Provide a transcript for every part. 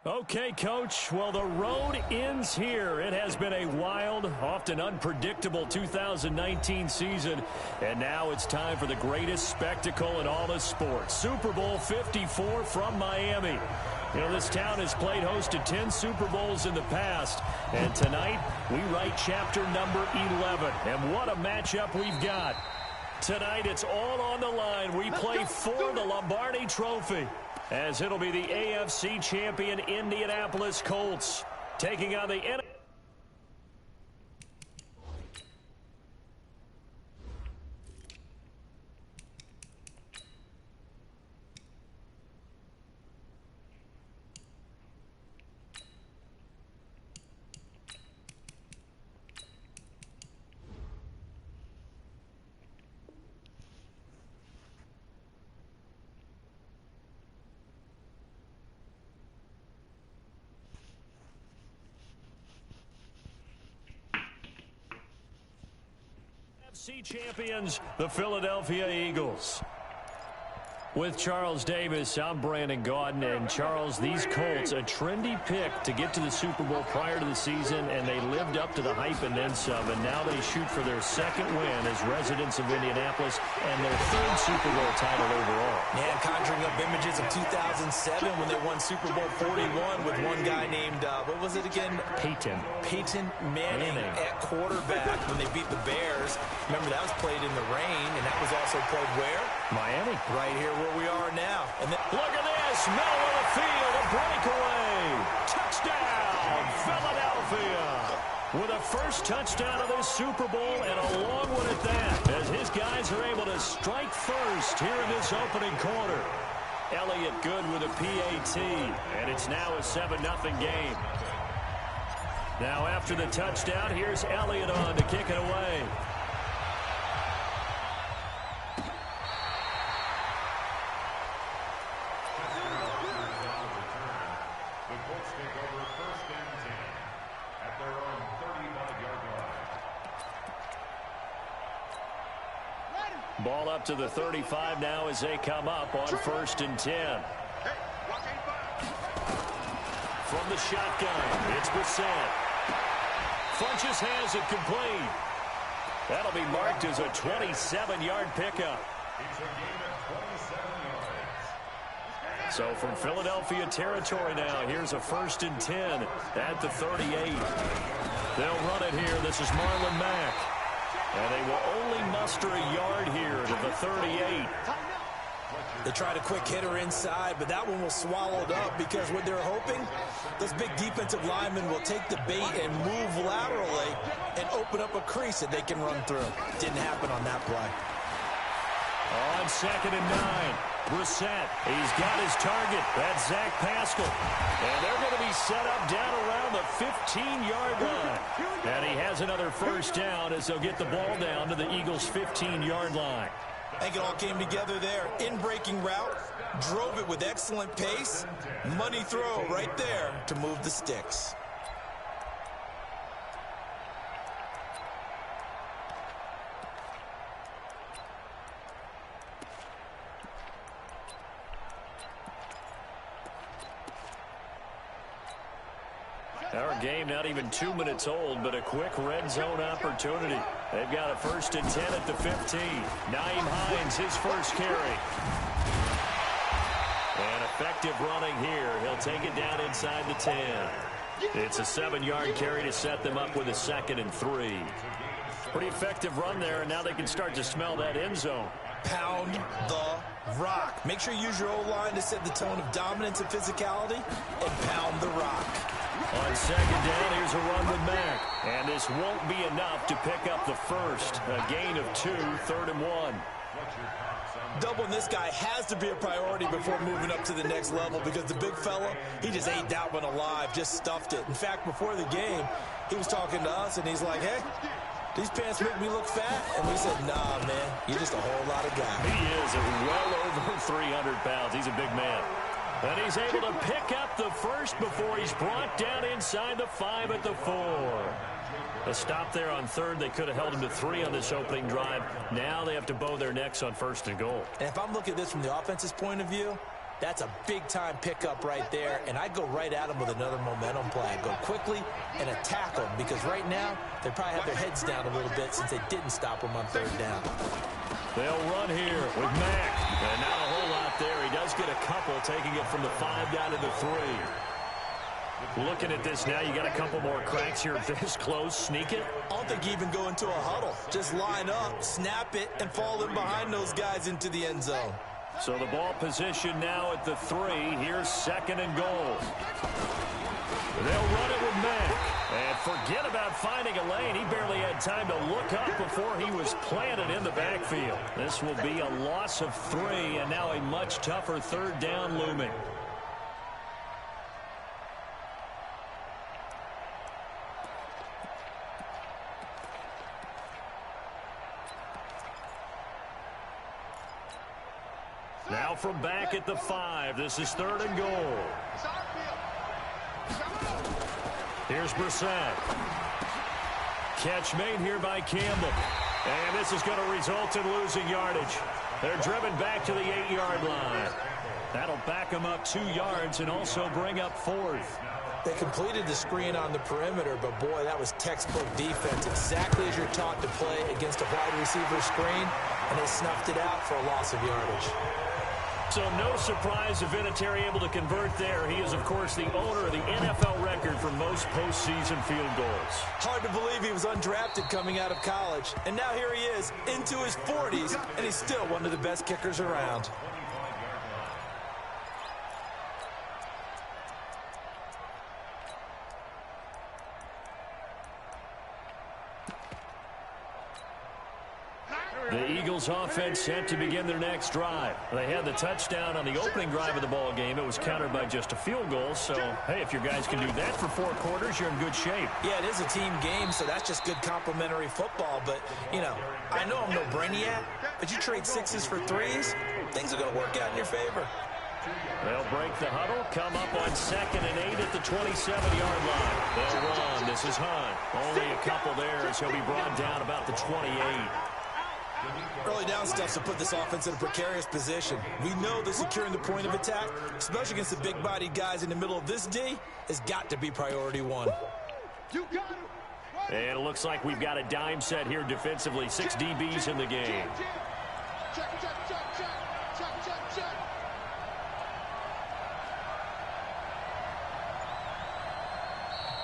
Okay, Coach. Well, the road ends here. It has been a wild, often unpredictable 2019 season. And now it's time for the greatest spectacle in all of sports. Super Bowl 54 from Miami. You know, this town has played host to 10 Super Bowls in the past. And tonight, we write chapter number 11. And what a matchup we've got. Tonight, it's all on the line. We play for the Lombardi Trophy, as it'll be the AFC champion Indianapolis Colts taking on the AFC champions, the Philadelphia Eagles. With Charles Davis, I'm Brandon Gaudin. And Charles, these Colts, a trendy pick to get to the Super Bowl prior to the season, and they lived up to the hype and then some. And now they shoot for their second win as residents of Indianapolis and their third Super Bowl title overall. Yeah, conjuring up images of 2007 when they won Super Bowl 41 with one guy named, what was it again? Peyton Manning at quarterback when they beat the Bears. Remember, that was played in the rain, and that was also played where? Miami. Right here where we are now. And then, look at this, middle of the field, a breakaway. Touchdown, Philadelphia. With a first touchdown of this Super Bowl, and a long one at that, as his guys are able to strike first here in this opening quarter. Elliott good with a PAT, and it's now a 7-0 game. Now after the touchdown, here's Elliott on to kick it away. Ball up to the 35 now as they come up on 1st and 10. From the shotgun, it's Brissett. Funches has it complete. That'll be marked as a 27-yard pickup. So from Philadelphia territory now, here's a 1st and 10 at the 38. They'll run it here. This is Marlon Mack. And they will only muster a yard here to the 38. They tried a quick hitter inside, but that one was swallowed up because what they're hoping, those big defensive linemen will take the bait and move laterally and open up a crease that they can run through. Didn't happen on that play. On 2nd and 9, Brissett, he's got his target. That's Zach Pascal. And they're going to be set up down around the 15-yard line. And he has another first down as they'll get the ball down to the Eagles' 15-yard line. I think it all came together there. In-breaking route, drove it with excellent pace. Money throw right there to move the sticks. Our game not even 2 minutes old, but a quick red zone opportunity. They've got a 1st and 10 at the 15. Nyheim Hines, his first carry. And effective running here. He'll take it down inside the 10. It's a 7-yard carry to set them up with a 2nd and 3. Pretty effective run there, and now they can start to smell that end zone. Pound the rock. Make sure you use your O-line to set the tone of dominance and physicality, and pound the rock. On 2nd down, here's a run with Mack. And this won't be enough to pick up the first. A gain of 2, 3rd and 1. Doubling this guy has to be a priority before moving up to the next level because the big fella, he just ate that one alive, just stuffed it. In fact, before the game, he was talking to us, and he's like, hey, these pants make me look fat. And we said, nah, man, you're just a whole lot of guy. He is well over 300 pounds. He's a big man. And he's able to pick up the first before he's brought down inside the 5 at the 4. A stop there on 3rd. They could have held him to 3 on this opening drive. Now they have to bow their necks on 1st and goal. And if I'm looking at this from the offense's point of view, That's a big-time pickup right there, and I go right at them with another momentum play. I go quickly and attack them because right now they probably have their heads down a little bit since they didn't stop them on third down. They'll run here with Mack. And not a whole lot there. He does get a couple, taking it from the 5 down to the 3. Looking at this now, you got a couple more cracks here this close. Sneak it. I don't think you even go into a huddle. Just line up, snap it, and fall in behind those guys into the end zone. So the ball position now at the 3. Here's 2nd and goal. They'll run it with Mack. And forget about finding a lane. He barely had time to look up before he was planted in the backfield. This will be a loss of 3, and now a much tougher 3rd down looming. Now from back at the 5, this is 3rd and goal. Here's Brissett. Catch made here by Campbell. And this is going to result in losing yardage. They're driven back to the 8-yard line. That'll back them up 2 yards and also bring up 4th. They completed the screen on the perimeter, but boy, that was textbook defense. Exactly as you're taught to play against a wide receiver screen, and they snuffed it out for a loss of yardage. So no surprise if Vinatieri able to convert there. He is, of course, the owner of the NFL record for most postseason field goals. Hard to believe he was undrafted coming out of college. And now here he is into his 40s, and he's still one of the best kickers around. The Eagles offense set to begin their next drive. They had the touchdown on the opening drive of the ball game. It was countered by just a field goal. So, hey, if your guys can do that for 4 quarters, you're in good shape. Yeah, it is a team game, so that's just good complementary football. But, you know, I know I'm no brainiac, but you trade 6s for 3s, things are going to work out in your favor. They'll break the huddle, come up on 2nd and 8 at the 27-yard line. They'll run. This is Hunt. Only a couple there as he'll be brought down about the 28. Early down stuff to put this offense in a precarious position. We know that securing the point of attack, especially against the big-bodied guys in the middle of this D, has got to be priority 1. And it looks like we've got a dime set here defensively. 6 DBs in the game.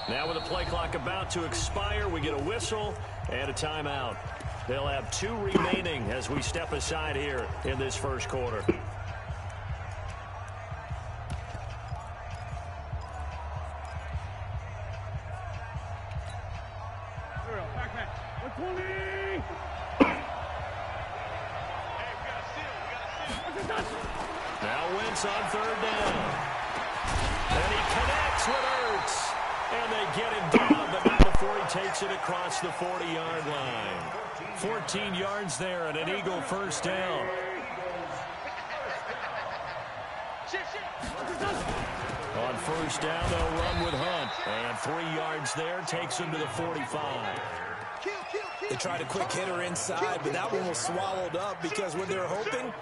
Now with the play clock about to expire, we get a whistle and a timeout. They'll have 2 remaining as we step aside here in this first quarter. Now Wentz on 3rd down. And he connects with Ertz. And they get him down, but not before he takes it across the 40-yard line. 14 yards there and an Eagle first down. On first down, they'll run with Hunt. And 3 yards there takes him to the 45. They tried a quick hitter inside, but that one was swallowed up because when they're hoping,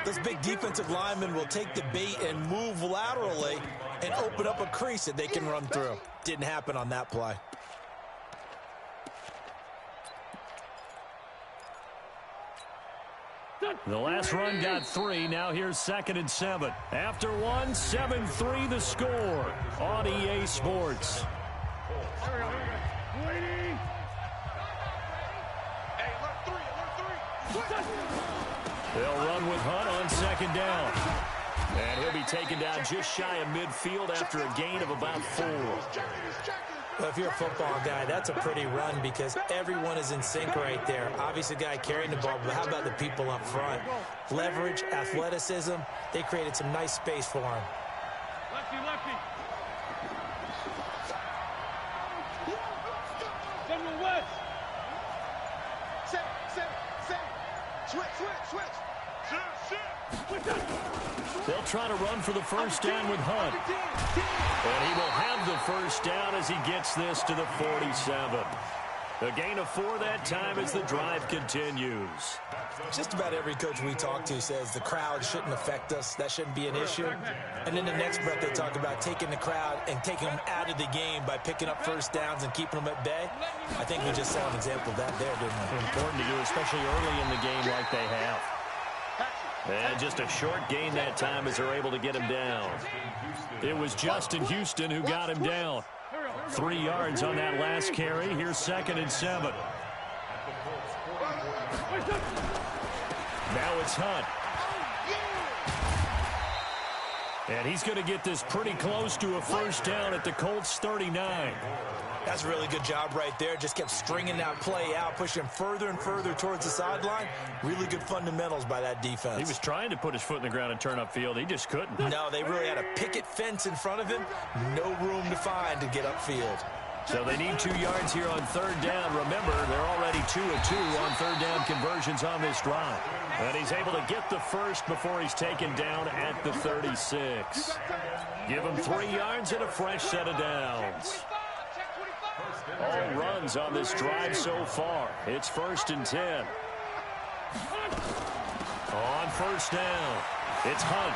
those big defensive linemen will take the bait and move laterally and open up a crease that they can run through. Didn't happen on that play. The last run got 3. Now here's 2nd and 7. After 1, 7-3 the score on EA Sports. They'll run with Hunt on 2nd down. And he'll be taken down just shy of midfield after a gain of about 4. Well, if you're a football guy, that's a pretty run because everyone is in sync right there. Obviously, the guy carrying the ball, but how about the people up front? Leverage, athleticism, they created some nice space for him. Lefty, lefty. General West. Switch. They'll try to run for the first down with Hunt. And he will have the first down as he gets this to the 47. A gain of 4 that time as the drive continues. Just about every coach we talk to says the crowd shouldn't affect us. That shouldn't be an issue. And in the next breath, they talk about taking the crowd and taking them out of the game by picking up first downs and keeping them at bay. I think we just saw an example of that there, didn't we? Important to do, especially early in the game like they have. And just a short gain that time as they're able to get him down. It was Justin Houston who got him down. 3 yards on that last carry. Here's 2nd and 7. Now it's Hunt. And he's going to get this pretty close to a first down at the Colts 39. That's a really good job right there. Just kept stringing that play out, pushing him further and further towards the sideline. Really good fundamentals by that defense. He was trying to put his foot in the ground and turn upfield. He just couldn't. No, they really had a picket fence in front of him. No room to find to get upfield. So they need 2 yards here on 3rd down. Remember, they're already 2 of 2 on 3rd down conversions on this drive. And he's able to get the first before he's taken down at the 36. Give him 3 yards and a fresh set of downs. All runs on this drive so far. It's 1st and 10. On 1st down, it's Hunt.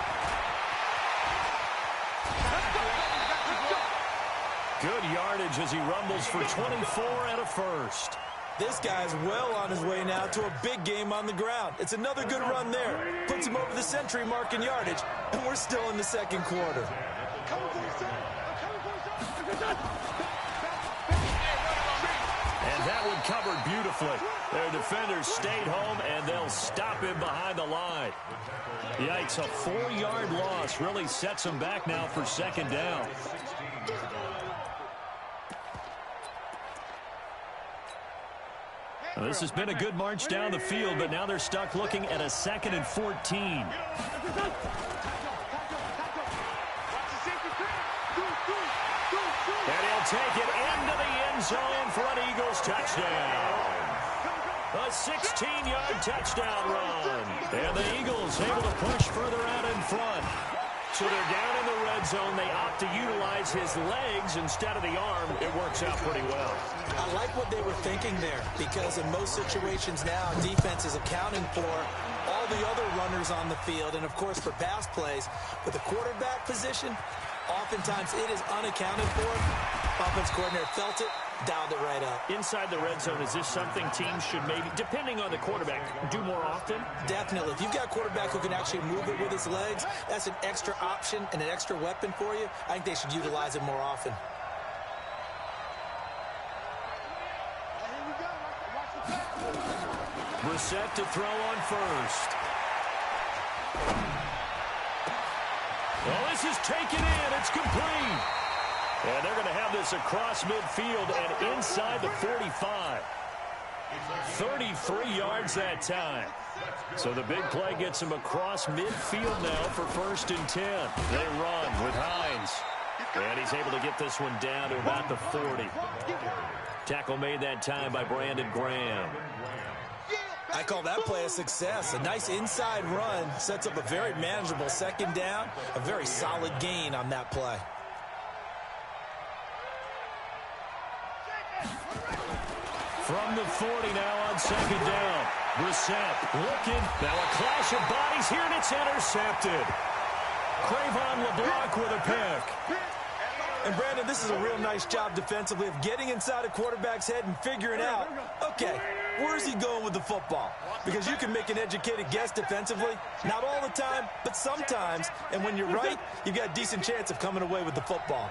Good yardage as he rumbles for 24 and a first. This guy's well on his way now to a big game on the ground. It's another good run there. Puts him over the century mark in yardage, and we're still in the 2nd quarter. And that one covered beautifully. Their defenders stayed home, and they'll stop him behind the line. Yikes, a 4-yard loss really sets them back now for 2nd down. Well, this has been a good march down the field, but now they're stuck looking at a 2nd and 14. And he'll take it into the end zone for an Eagles touchdown. A 16-yard touchdown run. And the Eagles able to push further out in front. So they're down in the red zone. They opt to utilize his legs instead of the arm. It works out pretty well. I like what they were thinking there, because in most situations now, defense is accounting for all the other runners on the field and, of course, for pass plays. But the quarterback position, oftentimes it is unaccounted for. Offense coordinator felt it, dialed it right up. Inside the red zone, is this something teams should maybe, depending on the quarterback, do more often? Definitely. If you've got a quarterback who can actually move it with his legs, that's an extra option and an extra weapon for you. I think they should utilize it more often. Brissett to throw on first. Well, this is taken in. It's complete. And they're going to have this across midfield and inside the 45. 33 yards that time. So the big play gets them across midfield now for 1st and 10. They run with Hines. And he's able to get this one down to about the 40. Tackle made that time by Brandon Graham. I call that play a success. A nice inside run sets up a very manageable 2nd down. A very solid gain on that play. From the 40 now on 2nd down. Brissett looking. Now a clash of bodies here, and it's intercepted. Crayvon LeBlanc with a pick. And, Brandon, this is a real nice job defensively of getting inside a quarterback's head and figuring out, okay, where's he going with the football? Because you can make an educated guess defensively. Not all the time, but sometimes. And when you're right, you've got a decent chance of coming away with the football.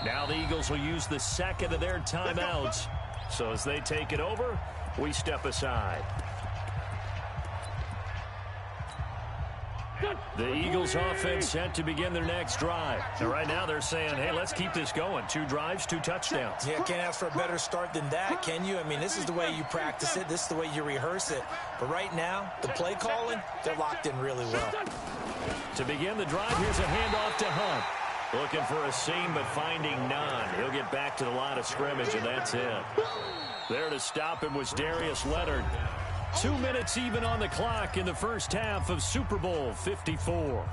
Now the Eagles will use the 2nd of their timeouts. So as they take it over, we step aside. The Eagles offense set to begin their next drive. And right now they're saying, hey, let's keep this going. 2 drives, 2 touchdowns. Yeah, can't ask for a better start than that, can you? I mean, this is the way you practice it. This is the way you rehearse it. But right now, the play calling, they're locked in really well. To begin the drive, here's a handoff to Hunt. Looking for a seam, but finding none. He'll get back to the line of scrimmage, and that's it. There to stop him was Darius Leonard. 2 minutes even on the clock in the first half of Super Bowl 54.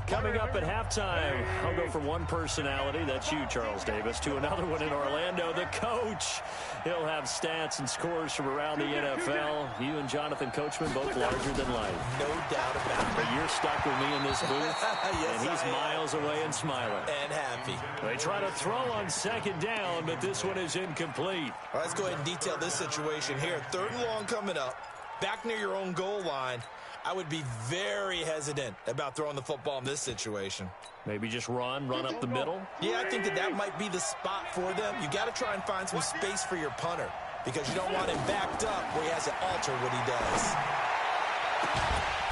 Coming up at halftime, I'll go from one personality, that's you, Charles Davis, to another one in Orlando, the coach. He'll have stats and scores from around the NFL. You and Jonathan Coachman, both larger than life. No doubt about it. But you're stuck with me in this booth, yes, and he's miles away and smiling. And happy. They try to throw on second down, but this one is incomplete. All right, let's go ahead and detail this situation here. 3rd and long coming up, back near your own goal line. I would be very hesitant about throwing the football in this situation. Maybe just run up the middle? Yeah, I think that might be the spot for them. You got to try and find some space for your punter because you don't want him backed up where he has to alter what he does.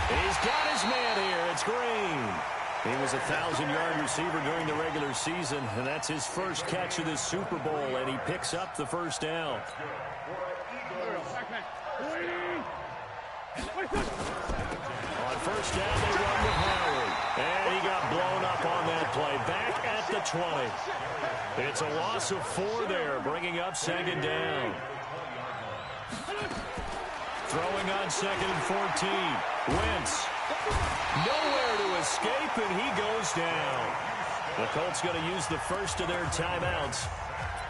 He's got his man here. It's Green. He was a 1,000-yard receiver during the regular season, and that's his first catch of this Super Bowl, and he picks up the first down. On first down, they run with Howard. And he got blown up on that play. Back at the 20. It's a loss of 4 there, bringing up second down. Throwing on 2nd and 14. Wentz. Nowhere to escape, and he goes down. The Colts going to use the first of their timeouts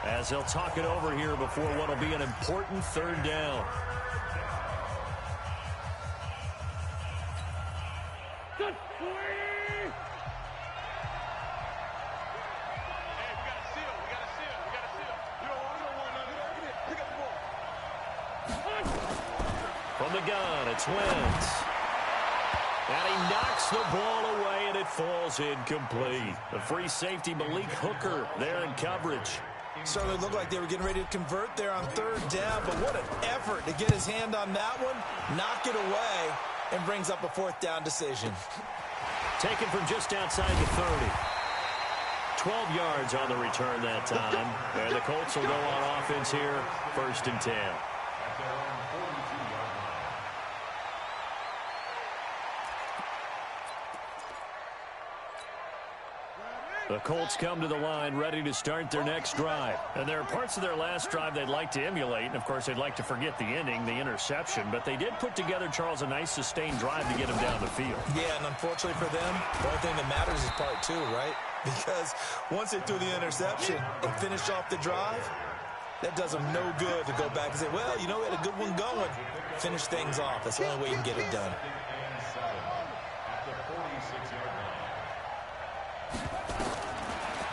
as they'll talk it over here before what will be an important 3rd down. From the gun, it's Wentz. And he knocks the ball away, and it falls incomplete. The free safety, Malik Hooker, there in coverage. Certainly looked like they were getting ready to convert there on 3rd down, but what an effort to get his hand on that one, knock it away, and brings up a 4th down decision. Taken from just outside the 30. 12 yards on the return that time. And the Colts will go on offense here, 1st and 10. The Colts come to the line ready to start their next drive. And there are parts of their last drive they'd like to emulate. And, of course, they'd like to forget the ending, the interception. But they did put together, Charles, a nice sustained drive to get him down the field. Yeah, and unfortunately for them, the only thing that matters is part 2, right? Because once they threw the interception and finished off the drive, that does them no good to go back and say, well, you know, we had a good one going. Finish things off. That's the only way you can get it done.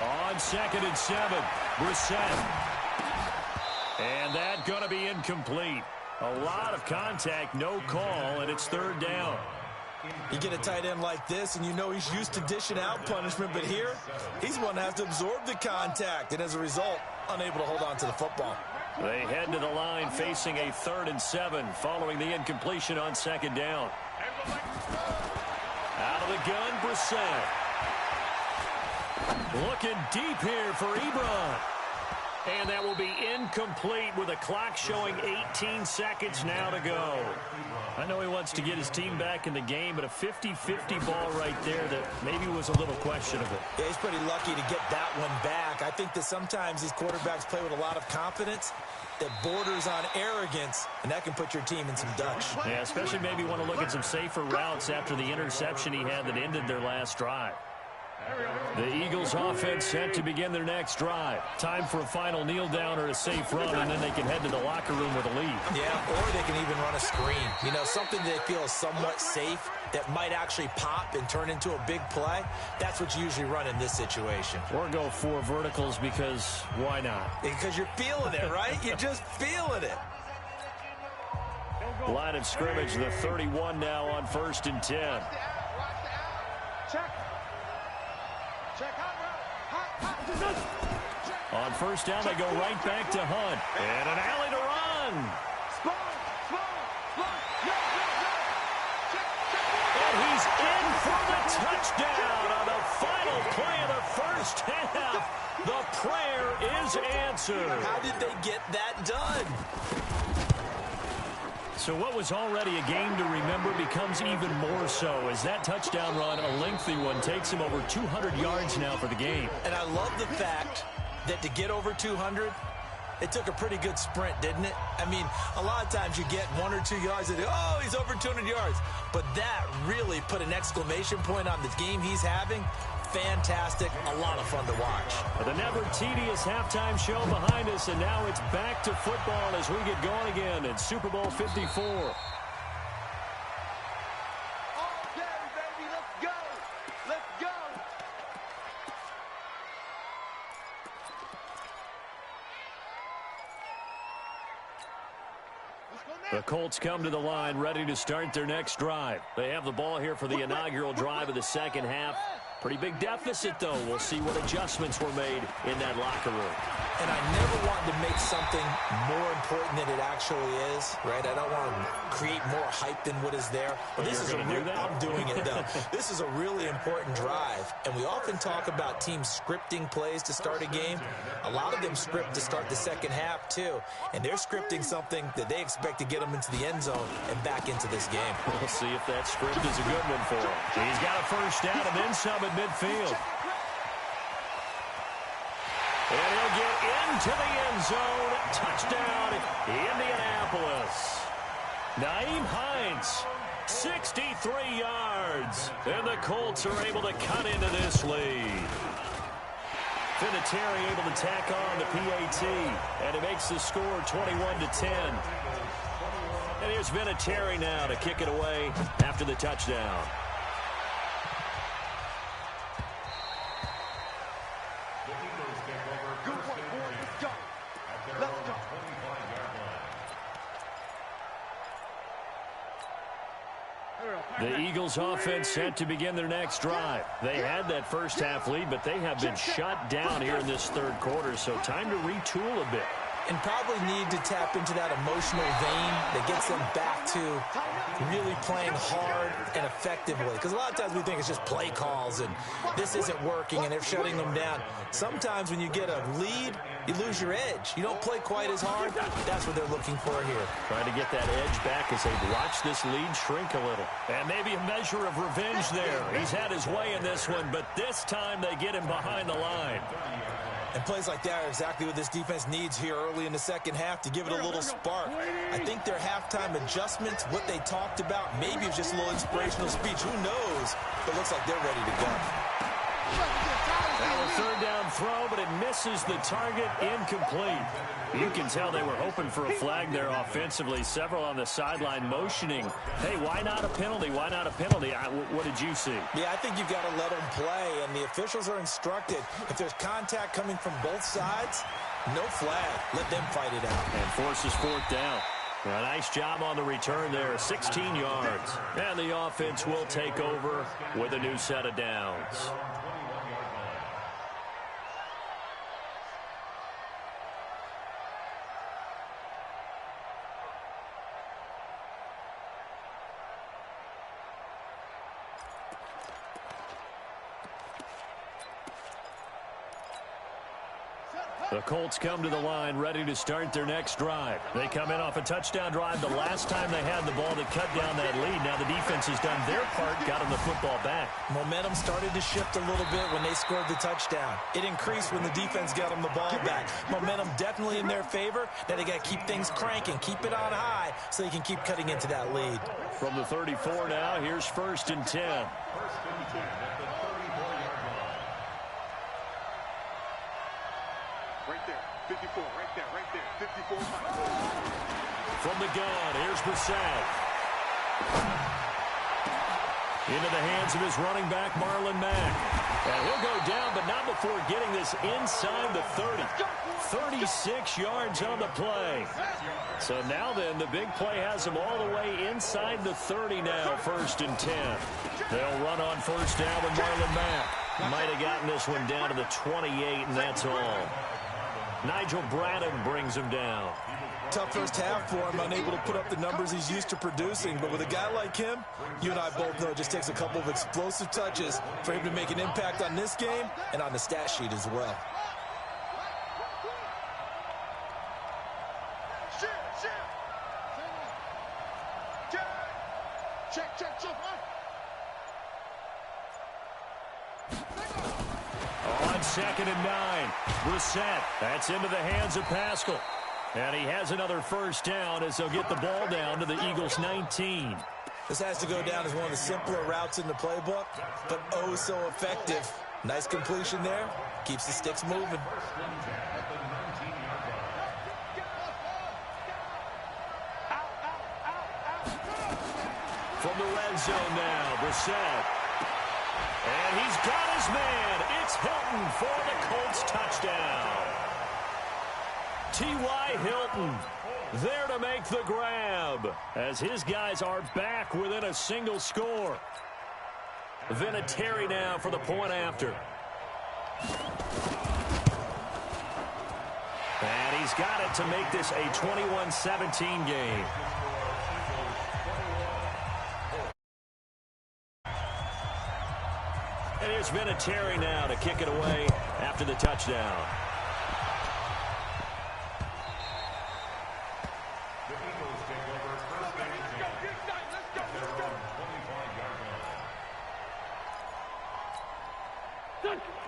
On 2nd and 7, Brissett. And that going to be incomplete. A lot of contact, no call, and it's 3rd down. You get a tight end like this, and you know he's used to dishing out punishment, but here, he's one that has to absorb the contact, and as a result, unable to hold on to the football. They head to the line facing a 3rd and 7 following the incompletion on 2nd down. Out of the gun, Brissett. Looking deep here for Ebron. And that will be incomplete with a clock showing 18 seconds now to go. I know he wants to get his team back in the game, but a 50-50 ball right there that maybe was a little questionable. Yeah, he's pretty lucky to get that one back. I think that sometimes these quarterbacks play with a lot of confidence that borders on arrogance, and that can put your team in some Dutch. Yeah, especially maybe want to look at some safer routes after the interception he had that ended their last drive. The Eagles offense set to begin their next drive. Time for a final kneel down or a safe run, and then they can head to the locker room with a lead. Yeah, or they can even run a screen. You know, something they feel is somewhat safe that might actually pop and turn into a big play. That's what you usually run in this situation. Or go 4 verticals because why not? Because you're feeling it, right? You're just feeling it. Line of scrimmage, the 31 now on 1st and 10. Check. On 1st down, they go right back to Hunt. And an alley to run. And he's in for the touchdown on the final play of the first half. The prayer is answered. How did they get that done? So what was already a game to remember becomes even more so as that touchdown run, a lengthy one, takes him over 200 yards now for the game. And I love the fact that to get over 200, It took a pretty good sprint, didn't it? I mean, a lot of times you get 1 or 2 yards and, oh, he's over 200 yards. But that really put an exclamation point on the game he's having. Fantastic. A lot of fun to watch. The never tedious halftime show behind us, and now it's back to football as we get going again in Super Bowl 54. The Colts come to the line ready to start their next drive. They have the ball here for the inaugural drive of the second half. Pretty big deficit, though. We'll see what adjustments were made in that locker room. And I never want to make something more important than it actually is, right? I don't want to create more hype than what is there. But this is I'm doing it, though. This is a really important drive. And we often talk about teams scripting plays to start a game. A lot of them script to start the second half, too. And they're scripting something that they expect to get them into the end zone and back into this game. We'll see if that script is a good one for him. He's got a first down and then some at midfield. And he'll get into the end zone. Touchdown, Indianapolis. Nyheim Hines, 63 yards. And the Colts are able to cut into this lead. Vinatieri able to tack on the PAT. And it makes the score 21-10. And here's Vinatieri now to kick it away after the touchdown. The Eagles offense set to begin their next drive. They had that first half lead, but they have been shut down here in this third quarter, so time to retool a bit. And probably need to tap into that emotional vein that gets them back to really playing hard and effectively. Because a lot of times we think it's just play calls and this isn't working and they're shutting them down. Sometimes when you get a lead, you lose your edge. You don't play quite as hard. That's what they're looking for here. Trying to get that edge back as they watch this lead shrink a little. And maybe a measure of revenge there. He's had his way in this one, but this time they get him behind the line. And plays like that are exactly what this defense needs here early in the second half to give it a little spark. I think their halftime adjustments, what they talked about, maybe it's just a little inspirational speech. Who knows? But it looks like they're ready to go. Now a third down throw, but it misses the target, incomplete. You can tell they were hoping for a flag there offensively. Several on the sideline motioning. Hey, why not a penalty? Why not a penalty? What did you see? Yeah, I think you've got to let them play, and the officials are instructed. If there's contact coming from both sides, no flag. Let them fight it out. And forces fourth down. A nice job on the return there, 16 yards. And the offense will take over with a new set of downs. The Colts come to the line ready to start their next drive. They come in off a touchdown drive the last time they had the ball that cut down that lead. Now the defense has done their part, got them the football back. Momentum started to shift a little bit when they scored the touchdown. It increased when the defense got them the ball back. Momentum definitely in their favor. Now they got to keep things cranking, keep it on high so they can keep cutting into that lead. From the 34 now, here's 1st and 10. Right there, 54, right there, 54. From the gun, here's Brissett. Into the hands of his running back, Marlon Mack. And he'll go down, but not before getting this inside the 30. 36 yards on the play. So now then, the big play has him all the way inside the 30 now, 1st and 10. They'll run on first down with Marlon Mack. Might have gotten this one down to the 28, and that's all. Nigel Bradham brings him down. Tough first half for him, unable to put up the numbers he's used to producing. But with a guy like him, you and I both know it just takes a couple of explosive touches for him to make an impact on this game and on the stat sheet as well. 2nd and 9. Brissett, that's into the hands of Pascal. And he has another first down as they'll get the ball down to the Eagles' 19. This has to go down as one of the simpler routes in the playbook, but oh so effective. Nice completion there. Keeps the sticks moving. From the red zone now, Brissett. And he's got his man. It's Hilton for the Colts touchdown. T.Y. Hilton there to make the grab as his guys are back within a single score. Vinatieri now for the point after. And he's got it to make this a 21-17 game. And here's Vinatieri now to kick it away after the touchdown.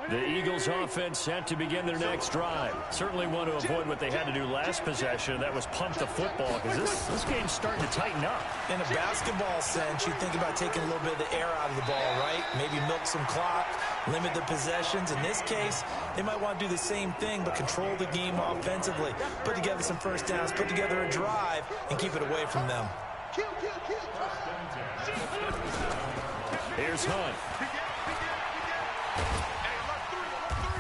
The Eagles offense set to begin their next drive. Certainly want to avoid what they had to do last possession. That was punt the football because this game's starting to tighten up. In a basketball sense, you think about taking a little bit of the air out of the ball, right? Maybe milk some clock, limit the possessions. In this case, they might want to do the same thing but control the game offensively. Put together some first downs, put together a drive, and keep it away from them. Here's Hunt.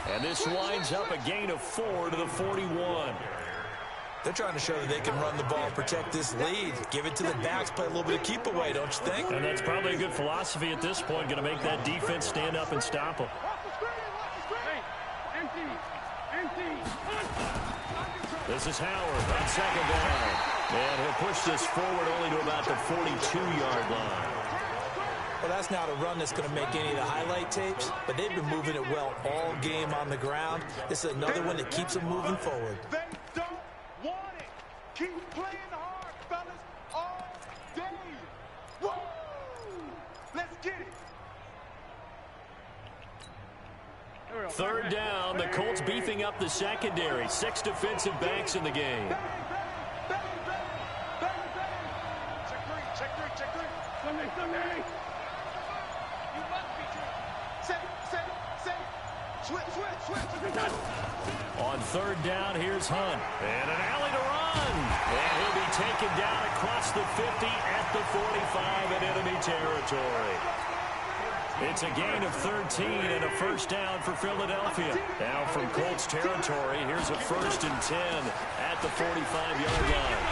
And this winds up a gain of 4 to the 41. They're trying to show that they can run the ball, protect this lead. Give it to the backs, play a little bit of keep away, don't you think? And that's probably a good philosophy at this point, going to make that defense stand up and stop them. This is Howard on 2nd down. And he'll push this forward only to about the 42-yard line. Well, that's not a run that's going to make any of the highlight tapes, but they've been moving it well all game on the ground. This is another one that keeps them moving forward. They don't want it. Keep playing hard, fellas, all day. Woo! Let's get it. 3rd down, the Colts beefing up the secondary. 6 defensive backs in the game. Check three. Sunday. You must be true. Set. Switch. On 3rd down, here's Hunt. And an alley to run. And he'll be taken down across the 50 at the 45 in enemy territory. It's a gain of 13 and a first down for Philadelphia. Now from Colts territory, here's a 1st and 10 at the 45-yard line.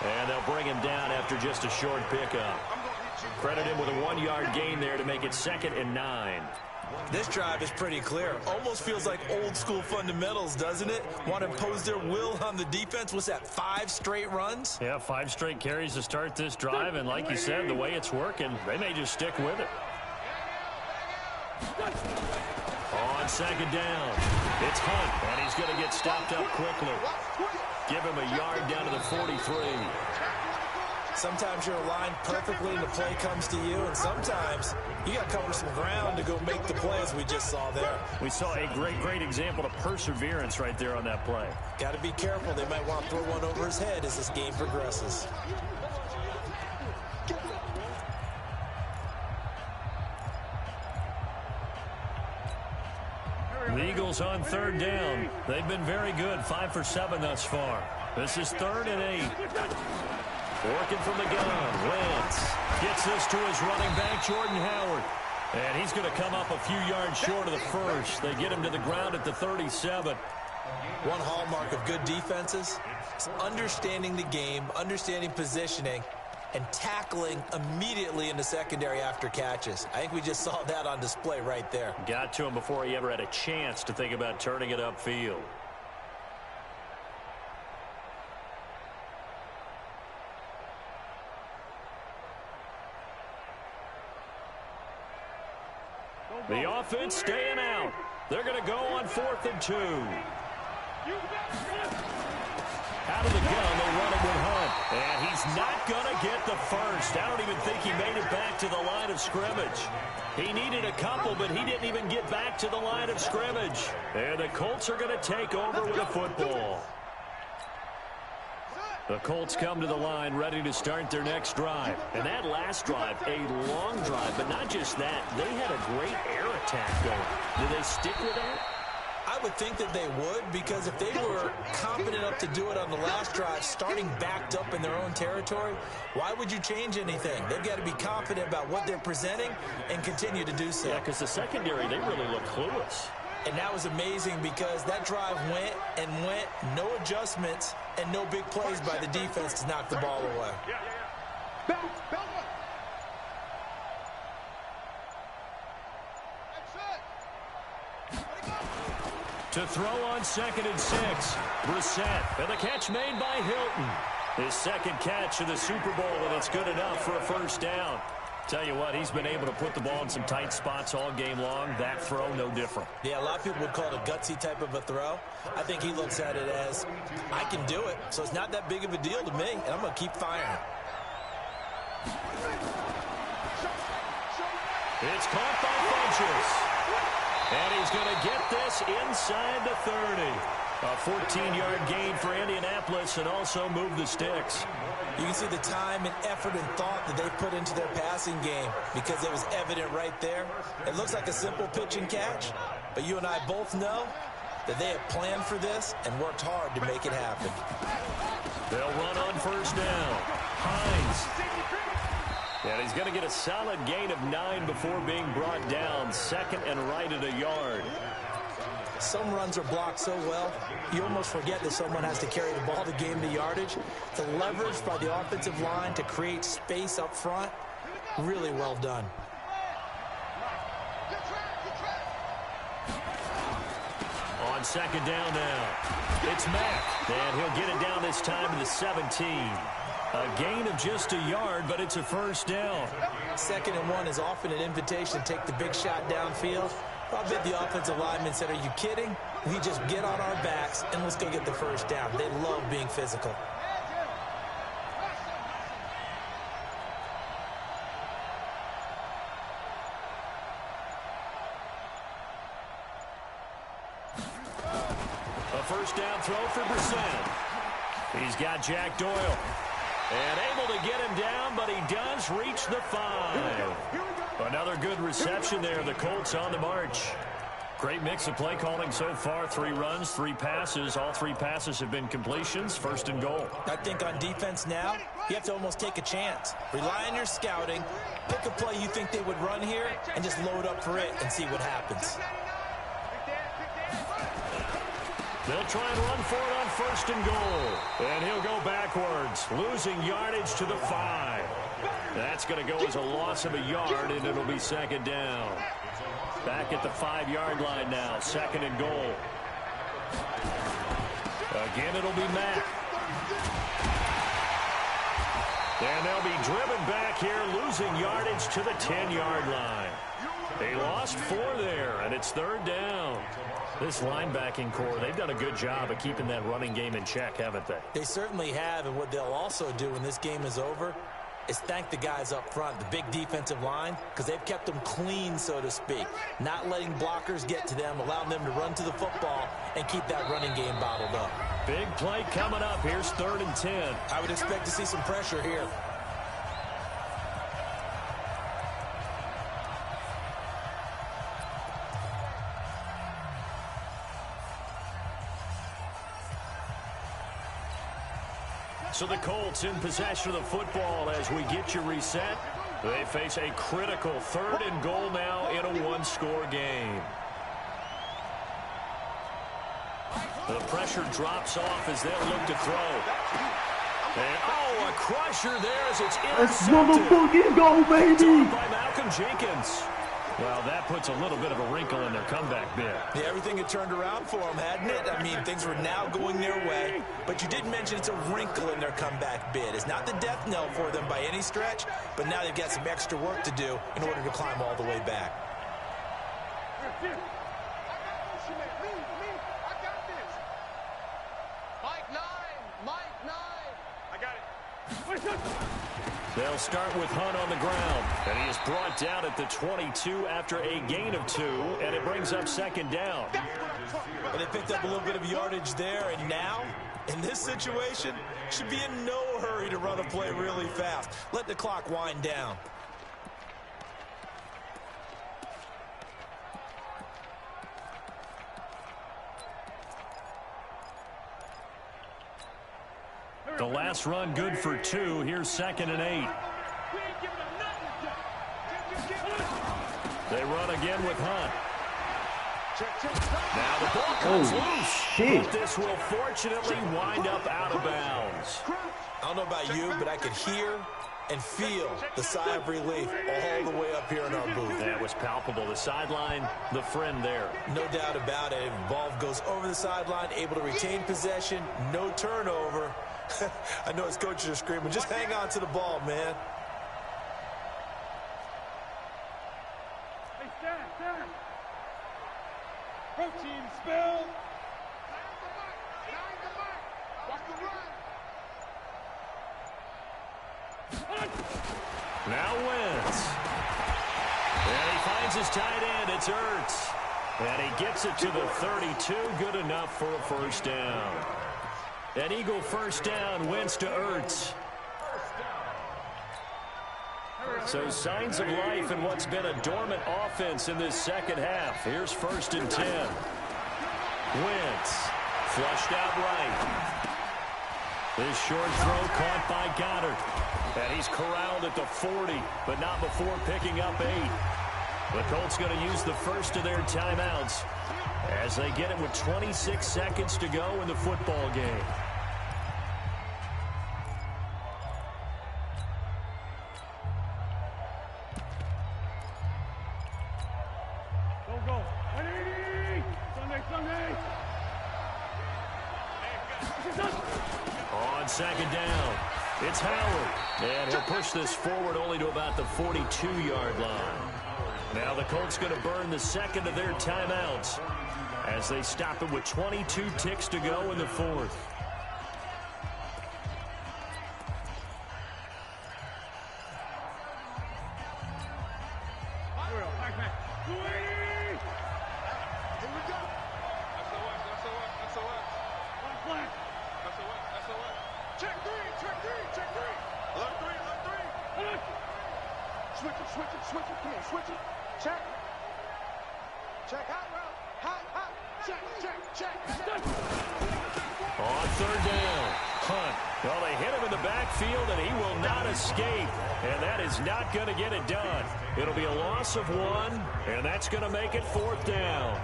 And they'll bring him down after just a short pickup. Credit him with a 1-yard gain there to make it 2nd and 9. This drive is pretty clear. Almost feels like old school fundamentals, doesn't it? Want to impose their will on the defense. What's that, 5 straight runs? Yeah, 5 straight carries to start this drive. And like you said, the way it's working, they may just stick with it. On 2nd down, it's Hunt. And he's going to get stopped up quickly. Give him a yard down to the 43. Sometimes you're aligned perfectly and the play comes to you, and sometimes you got to cover some ground to go make the play, as we just saw there. We saw a great example of perseverance right there on that play. Got to be careful. They might want to throw one over his head as this game progresses. The Eagles on 3rd down. They've been very good, 5 for 7 thus far. This is 3rd and 8. Working from the gun. Wentz gets this to his running back, Jordan Howard. And he's going to come up a few yards short of the first. They get him to the ground at the 37. One hallmark of good defenses is understanding the game, understanding positioning, and tackling immediately in the secondary after catches. I think we just saw that on display right there. Got to him before he ever had a chance to think about turning it upfield. The offense staying out. They're going to go on 4th and 2. Out of the gun, they run it with Hunt. And he's is not going to get the first. I don't even think he made it back to the line of scrimmage. He needed a couple, but he didn't even get back to the line of scrimmage. And the Colts are going to take over with a football. The Colts come to the line ready to start their next drive. And that last drive, a long drive, but not just that. They had a great air attack going. Do they stick with that? I would think that they would, because if they were confident enough to do it on the last drive, starting backed up in their own territory, why would you change anything? They've got to be confident about what they're presenting and continue to do so. Yeah, because the secondary, they really look clueless. And that was amazing because that drive went and went, no adjustments, and no big plays by the defense to knock the ball away. To throw on 2nd and 6, Brissett, and the catch made by Hilton. His second catch of the Super Bowl, and it's good enough for a first down. Tell you what, he's been able to put the ball in some tight spots all game long. That throw, no different. Yeah, a lot of people would call it a gutsy type of a throw. I think he looks at it as, I can do it, so it's not that big of a deal to me, and I'm going to keep firing. It's caught by Funchess. And he's going to get this inside the 30. A 14-yard gain for Indianapolis and also move the sticks. You can see the time and effort and thought that they put into their passing game because it was evident right there. It looks like a simple pitch and catch, but you and I both know that they have planned for this and worked hard to make it happen. They'll run on first down. Hines. And he's going to get a solid gain of 9 before being brought down. 2nd and right at a yard. Some runs are blocked so well, you almost forget that someone has to carry the ball to gain the yardage. The leverage by the offensive line to create space up front, really well done. On 2nd down now, it's Mack, and he'll get it down this time to the 17. A gain of just a yard, but it's a first down. 2nd and 1 is often an invitation to take the big shot downfield. I bet the offensive lineman said, are you kidding? We just get on our backs and let's go get the first down. They love being physical. A first down throw for Brissett. He's got Jack Doyle. And able to get him down, but he does reach the 5. Another good reception there. The Colts on the march. Great mix of play calling so far. 3 runs, 3 passes. All 3 passes have been completions. 1st and goal. I think on defense now, you have to almost take a chance. Rely on your scouting. Pick a play you think they would run here and just load up for it and see what happens. They'll try and run for it on 1st and goal. And he'll go backwards, losing yardage to the 5. That's going to go as a loss of a yard, and it'll be 2nd down. Back at the 5-yard line now, 2nd and goal. Again, it'll be Mack. And they'll be driven back here, losing yardage to the 10-yard line. They lost 4 there, and it's 3rd down. This linebacking core, they've done a good job of keeping that running game in check, haven't they? They certainly have, and what they'll also do when this game is over is thank the guys up front, the big defensive line, because they've kept them clean, so to speak. Not letting blockers get to them, allowing them to run to the football and keep that running game bottled up. Big play coming up. Here's 3rd and 10. I would expect to see some pressure here. So the Colts in possession of the football as we get you reset. They face a critical 3rd and goal now in a 1-score game. The pressure drops off as they'll look to throw. And, a crusher there as it's intercepted. Let's motherfucking go, baby! By Malcolm Jenkins. Well, that puts a little bit of a wrinkle in their comeback bid. Yeah, everything had turned around for them, hadn't it? I mean, things were now going their way. But you did mention it's a wrinkle in their comeback bid. It's not the death knell for them by any stretch, but now they've got some extra work to do in order to climb all the way back. Mike 9. I got it. They'll start with Hunt on the ground. And he is brought down at the 22 after a gain of 2, and it brings up second down. And they picked up a little bit of yardage there, and now, in this situation, should be in no hurry to run a play really fast. Let the clock wind down. The last run good for 2. Here's 2nd and 8. They run again with Hunt. Now the ball comes loose. But this will fortunately wind up out of bounds. I don't know about you, but I could hear and feel the sigh of relief all the way up here in our booth. That was palpable. The sideline, the friend there. No doubt about it. Ball goes over the sideline, able to retain possession, no turnover. I know his coaches are screaming, just hang on to the ball, man. Hey, stand. Protein spill. Watch the run. Now Wentz. And he finds his tight end. It's Ertz. And he gets it to the 32. Good enough for a first down. An Eagle first down, Wentz to Ertz. So signs of life in what's been a dormant offense in this second half. Here's 1st and 10. Wentz flushed out right. This short throw caught by Goddard. And he's corralled at the 40, but not before picking up 8. The Colts going to use the first of their timeouts as they get it with 26 seconds to go in the football game. Go. 180. Sunday. On 2nd down, it's Howard. And he'll push this forward only to about the 42-yard line. Now the Colts going to burn the second of their timeouts as they stop it with 22 ticks to go in the 4th. Switch it. Come on, switch it. Check. Hot. Check. On 3rd down, Hunt. Well, they hit him in the backfield, and he will not escape. And that is not going to get it done. It'll be a loss of 1, and that's going to make it 4th down.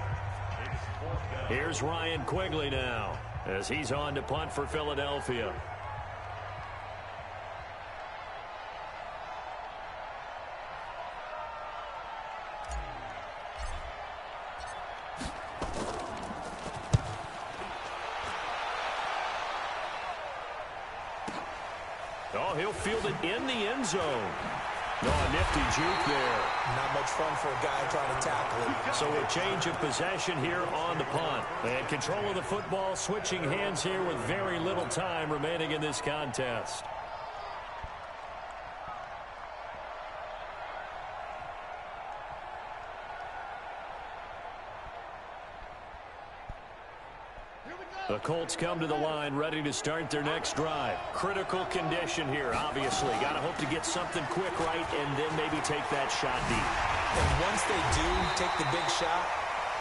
Here's Ryan Quigley now as he's on to punt for Philadelphia. Oh, he'll field it in the end zone. Oh, a nifty juke there. Not much fun for a guy trying to tackle it. So a change of possession here on the punt. And control of the football switching hands here with very little time remaining in this contest. The Colts come to the line ready to start their next drive. Critical condition here, obviously. Got to hope to get something quick right and then maybe take that shot deep. And once they do take the big shot,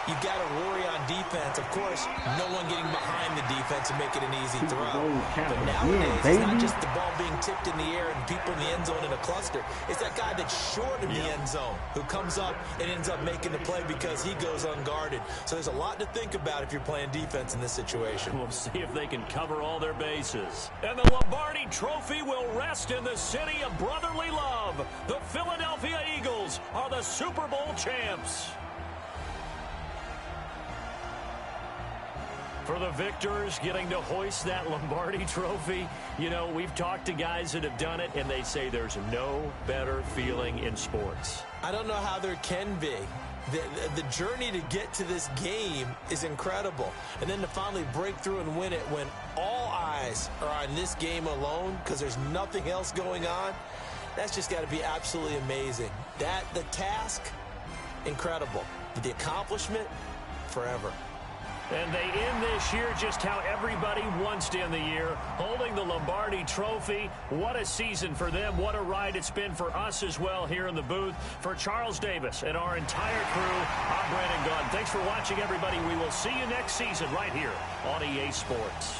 you got to worry on defense. Of course, no one getting behind the defense and make it an easy throw. But nowadays, it's not just the ball being tipped in the air and people in the end zone in a cluster. It's that guy that's short of the end zone who comes up and ends up making the play because he goes unguarded. So there's a lot to think about if you're playing defense in this situation. We'll see if they can cover all their bases. And the Lombardi Trophy will rest in the city of brotherly love. The Philadelphia Eagles are the Super Bowl champs. For the victors getting to hoist that Lombardi Trophy, you know, we've talked to guys that have done it, and they say there's no better feeling in sports. I don't know how there can be. The journey to get to this game is incredible. And then to finally break through and win it when all eyes are on this game alone because there's nothing else going on, That's just got to be absolutely amazing. The task, incredible. But the accomplishment, forever. And they end this year just how everybody wants to end the year, holding the Lombardi Trophy. What a season for them. What a ride it's been for us as well here in the booth. For Charles Davis and our entire crew, I'm Brandon Gunn. Thanks for watching, everybody. We will see you next season right here on EA Sports.